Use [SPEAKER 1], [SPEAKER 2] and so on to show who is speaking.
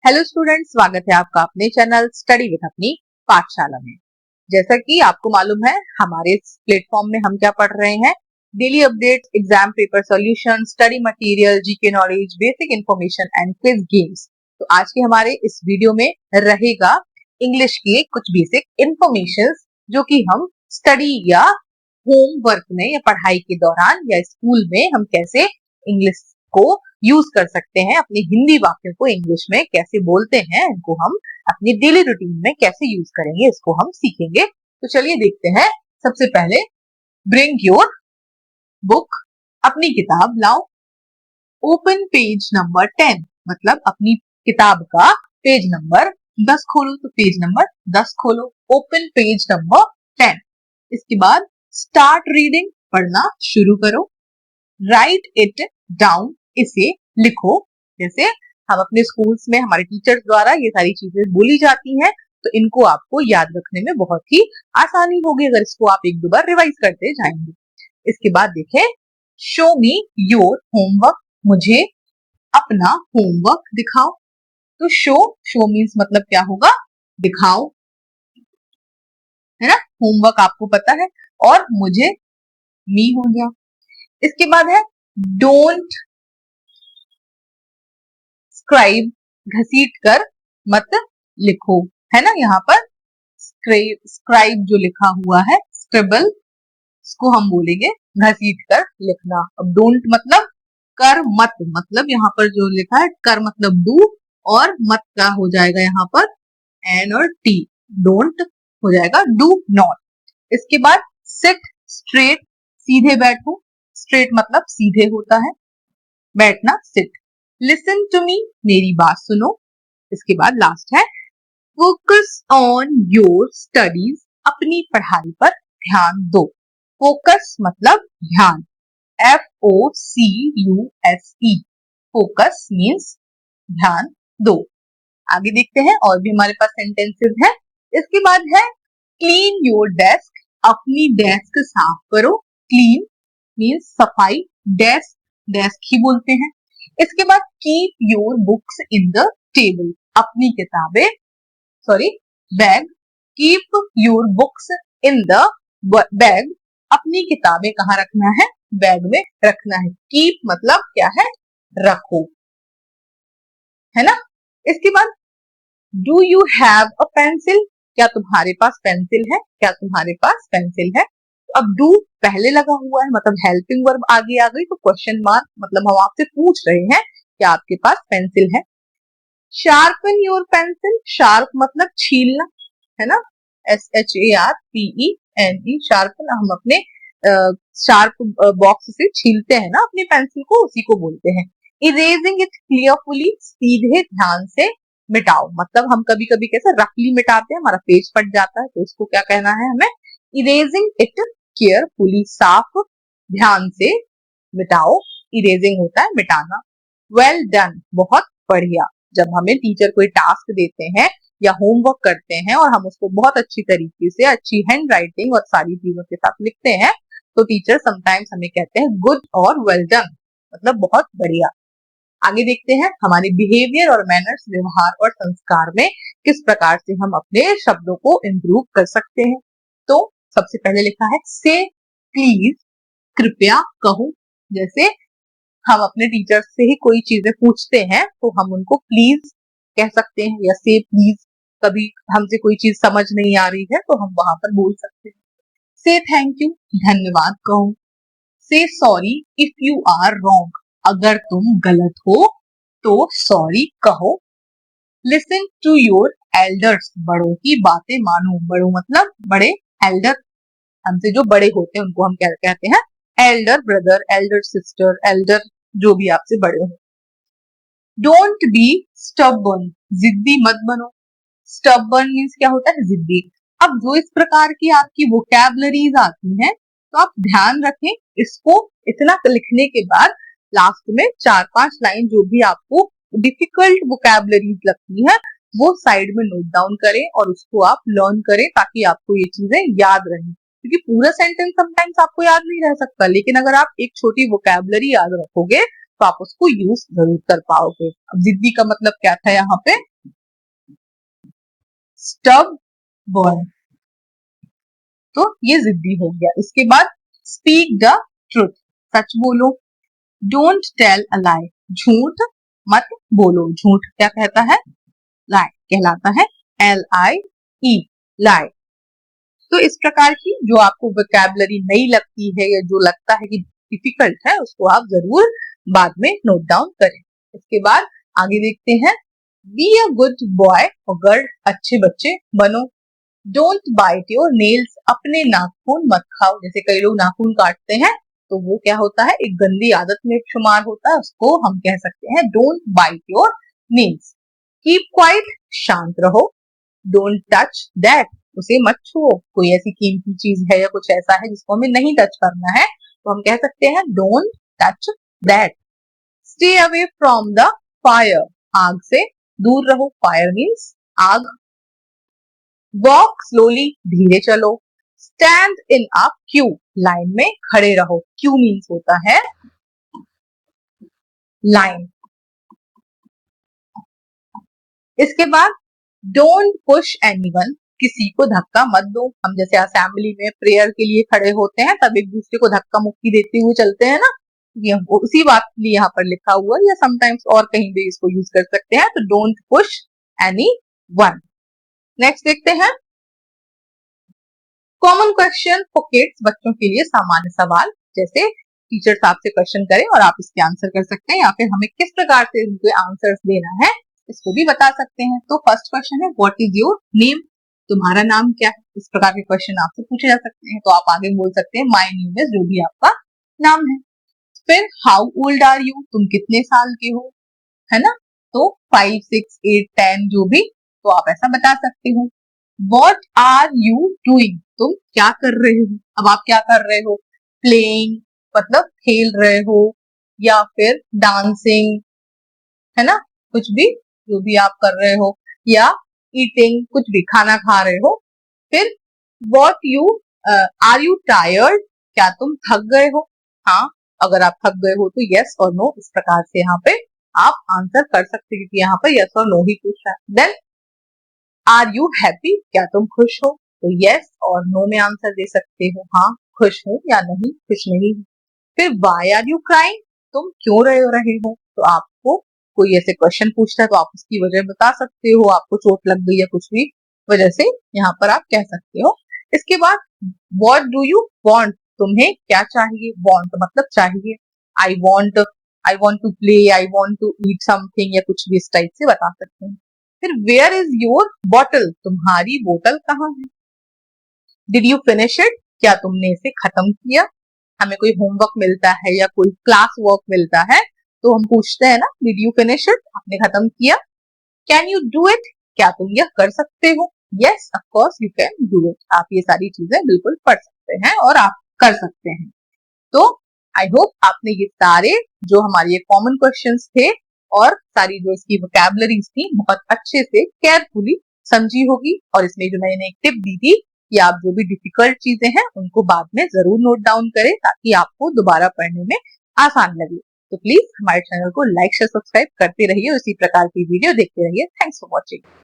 [SPEAKER 1] Hello students, स्वागत है आपका अपने चैनल स्टडी विद अपनी पाठशाला में। जैसा कि आपको मालूम है, हमारे इस प्लेटफॉर्म में हम क्या पढ़ रहे हैं, daily update, exam paper solution, study material, GK knowledge, basic information and quiz games. तो आज के हमारे इस वीडियो में रहेगा इंग्लिश की कुछ बेसिक इंफॉर्मेशन जो कि हम स्टडी या होमवर्क में या पढ़ाई के दौरान या स्कूल में हम कैसे इंग्लिश को यूज कर सकते हैं, अपने हिंदी वाक्य को इंग्लिश में कैसे बोलते हैं, इनको हम अपनी डेली रूटीन में कैसे यूज करेंगे, इसको हम सीखेंगे। तो चलिए देखते हैं। सबसे पहले ब्रिंग योर बुक, अपनी किताब लाओ। ओपन पेज नंबर 10, मतलब अपनी किताब का पेज नंबर 10 खोलो, तो पेज नंबर 10 खोलो। Open page number 10। इसके बाद स्टार्ट रीडिंग, पढ़ना शुरू करो। राइट इट डाउन, इसे लिखो। जैसे हम अपने स्कूल्स में हमारे टीचर्स द्वारा ये सारी चीजें बोली जाती हैं, तो इनको आपको याद रखने में बहुत ही आसानी होगी अगर इसको आप एक दो बार रिवाइज करते जाएंगे। इसके बाद देखें, शो मी योर होमवर्क, मुझे अपना होमवर्क दिखाओ। तो शो मीन्स मतलब क्या होगा, दिखाओ, है ना। होमवर्क आपको पता है, और मुझे मी हो गया। इसके बाद है डोंट स्क्राइब, घसीट कर मत लिखो, है ना। यहाँ पर स्क्राइब जो लिखा हुआ है, स्क्रिबल, इसको हम बोलेंगे घसीट कर लिखना। अब डोंट मतलब कर मत, मतलब यहाँ पर जो लिखा है कर मतलब डू, और मत का हो जाएगा यहाँ पर एन और टी, डोंट हो जाएगा डू नॉट। इसके बाद सिट स्ट्रेट, सीधे बैठो। स्ट्रेट मतलब सीधे होता है, बैठना सिट। लिसन टू मी, मेरी बात सुनो। इसके बाद लास्ट है फोकस ऑन योर स्टडीज, अपनी पढ़ाई पर ध्यान दो। फोकस मतलब ध्यान, FOCUSE, फोकस मीन्स ध्यान दो। आगे देखते हैं, और भी हमारे पास सेंटेंसेस हैं। इसके बाद है क्लीन योर डेस्क, अपनी डेस्क साफ करो। क्लीन मीन्स सफाई, डेस्क ही बोलते हैं। इसके बाद keep your books in the table, अपनी किताबें bag. Keep your books in the bag, अपनी किताबें कहाँ रखना है, बैग में रखना है। कीप मतलब क्या है, रखो, है ना। इसके बाद do you have a pencil, क्या तुम्हारे पास पेंसिल है, क्या तुम्हारे पास पेंसिल है। अब डू पहले लगा हुआ है, मतलब हेल्पिंग वर्ब आगे आ गई, तो क्वेश्चन मार्क मतलब हम आपसे पूछ रहे हैं कि आपके पास पेंसिल है। शार्पन योर पेंसिल, शार्प मतलब छीलना, है ना, SHARPENE, शार्पन। हम अपने शार्प बॉक्स से छीलते हैं ना अपनी पेंसिल को, उसी को बोलते हैं। इरेजिंग इट केयरफुली, सीधे ध्यान से मिटाओ, मतलब हम कभी कभी कैसे रफली मिटाते हैं, हमारा पेज फट जाता है, तो इसको क्या कहना है हमें, इरेजिंग इट केयरफुली, साफ ध्यान से मिटाओ। इरेजिंग होता है मिटाना। वेल डन, बहुत बढ़िया। जब हमें टीचर कोई टास्क देते हैं या होमवर्क करते हैं और हम उसको बहुत अच्छी तरीके से, अच्छी हैंड राइटिंग और सारी चीजों के साथ लिखते हैं, तो टीचर समटाइम्स हमें कहते हैं गुड और वेल डन, मतलब बहुत बढ़िया। आगे देखते हैं, हमारे बिहेवियर और मैनर्स, व्यवहार और संस्कार में किस प्रकार से हम अपने शब्दों को इम्प्रूव कर सकते हैं। तो सबसे पहले लिखा है से प्लीज, कृपया कहो। जैसे हम अपने टीचर से ही कोई चीजें पूछते हैं तो हम उनको प्लीज कह सकते हैं, या से प्लीज। कभी हमसे कोई चीज समझ नहीं आ रही है तो हम वहां पर बोल सकते हैं। से थैंक यू, धन्यवाद कहो। Say sorry if you are wrong, अगर तुम गलत हो तो सॉरी कहो। लिसन टू योर एल्डर्स, बड़ों की बातें मानो। बड़ों मतलब बड़े, एल्डर हमसे जो बड़े होते हैं उनको हम क्या कहते हैं, Elder brother, Elder sister, Elder जो भी आपसे बड़े हो। डोंट बी स्टबर्न, जिद्दी मत बनो। स्टबर्न मीन्स क्या होता है, जिद्दी। अब जो इस प्रकार की आपकी वोकैबुलरीज आती हैं, तो आप ध्यान रखें, इसको इतना लिखने के बाद लास्ट में 4-5 लाइन जो भी आपको डिफिकल्ट वोकैबुलरीज लगती है वो साइड में नोट डाउन करें और उसको आप लर्न करें, ताकि आपको ये चीजें याद रहें। क्योंकि पूरा सेंटेंस समटाइम्स आपको याद नहीं रह सकता, लेकिन अगर आप एक छोटी वोकैबुलरी याद रखोगे तो आप उसको यूज जरूर कर पाओगे। अब जिद्दी का मतलब क्या था यहाँ पे, stubborn, तो ये जिद्दी हो गया। इसके बाद speak the truth, सच बोलो। Don't tell a lie, झूठ मत बोलो। झूठ क्या कहता है? lie कहलाता है। LIE, lie। तो इस प्रकार की जो आपको वोकैबुलरी नई लगती है या जो लगता है कि डिफिकल्ट है, उसको आप जरूर बाद में नोट डाउन करें। इसके बाद आगे देखते हैं, बी अ गुड बॉय और गर्ल, अच्छे बच्चे बनो। डोंट बाइट योर नेल्स, अपने नाखून मत खाओ। जैसे कई लोग नाखून काटते हैं तो वो क्या होता है, एक गंदी आदत में शुमार होता है, उसको हम कह सकते हैं don't bite your nails. Keep quiet, शांत रहो। डोंट टच दैट, उसे मत छुओ। कोई ऐसी कीमती चीज है या कुछ ऐसा है जिसको हमें नहीं टच करना है, तो हम कह सकते हैं don't touch that. Stay away from the fire, आग से दूर रहो। फायर मीन्स आग। वॉक स्लोली, धीरे चलो। Stand in a Q, line में खड़े रहो। क्यू मीन्स होता है लाइन। इसके बाद डोंट पुश एनीवन, किसी को धक्का मत दो। हम जैसे असेंबली में प्रेयर के लिए खड़े होते हैं तब एक दूसरे को धक्का मुक्की देते हुए चलते हैं ना, ये हमको उसी बात के लिए यहाँ पर लिखा हुआ है, या समटाइम्स और कहीं भी इसको यूज कर सकते हैं। तो don't push any one. Next देखते हैं, कॉमन क्वेश्चन फॉर किड्स, बच्चों के लिए सामान्य सवाल। जैसे टीचर्स आपसे क्वेश्चन करें और आप इसके आंसर कर सकते हैं, या फिर हमें किस प्रकार से उनके आंसर्स देना है इसको भी बता सकते हैं। तो फर्स्ट क्वेश्चन है, व्हाट इज योर नेम, तुम्हारा नाम क्या है। इस प्रकार के क्वेश्चन आपसे पूछे जा सकते हैं, तो आप आगे बोल सकते हैं माय नेम इज, जो भी आपका नाम है। फिर हाउ ओल्ड आर यू, तुम कितने साल के हो, है ना। तो 5, 6, 8, 10 जो भी, तो आप ऐसा बता सकते हो। वॉट आर यू डूइंग, तुम क्या कर रहे हो। अब आप क्या कर रहे हो, प्लेइंग मतलब खेल रहे हो, या फिर डांसिंग, है ना, कुछ भी जो भी आप कर रहे हो, या ईटिंग, कुछ भी खाना खा रहे हो। फिर what you are you tired, क्या तुम थक गए हो। हाँ, अगर आप थक गए हो तो यस और नो, इस प्रकार से यहाँ पे आप आंसर कर सकते हैं, क्योंकि यहाँ पर यस और नो ही पूछ रहा है। देन आर यू हैप्पी, क्या तुम खुश हो। तो यस और नो में आंसर दे सकते हो, हाँ खुश हूं या नहीं खुश नहीं हूं। फिर वाई आर यू क्राइंग, तुम क्यों रहे हो। तो आपको कोई ऐसे क्वेश्चन पूछता है तो आप उसकी वजह बता सकते हो, आपको चोट लग गई या कुछ भी वजह से, यहाँ पर आप कह सकते हो। इसके बाद व्हाट डू यू वांट, तुम्हें क्या चाहिए। वांट मतलब चाहिए। I want to play, I want to eat something, या कुछ भी इस टाइप से बता सकते हैं। फिर वेयर इज योर बॉटल, तुम्हारी बोतल कहाँ है। डिड यू फिनिश इट, क्या तुमने इसे खत्म किया। हमें कोई होमवर्क मिलता है या कोई क्लास वर्क मिलता है तो हम पूछते हैं ना, डिड यू फिनिश इट, आपने खत्म किया। कैन यू डू इट, क्या तुम यह कर सकते हो। Yes of course you can do it, आप ये सारी चीजें बिल्कुल पढ़ सकते हैं और आप कर सकते हैं। तो आई होप आपने ये सारे जो हमारे ये कॉमन क्वेश्चंस थे और सारी जो इसकी वोकैबुलरीज थी बहुत अच्छे से केयरफुली समझी होगी, और इसमें जो मैंने एक टिप दी थी कि आप जो भी डिफिकल्ट चीजें हैं उनको बाद में जरूर नोट डाउन करें, ताकि आपको दोबारा पढ़ने में आसान लगे। तो प्लीज हमारे चैनल को लाइक शेयर सब्सक्राइब करते रहिए, उसी प्रकार की वीडियो देखते रहिए। Thanks for watching.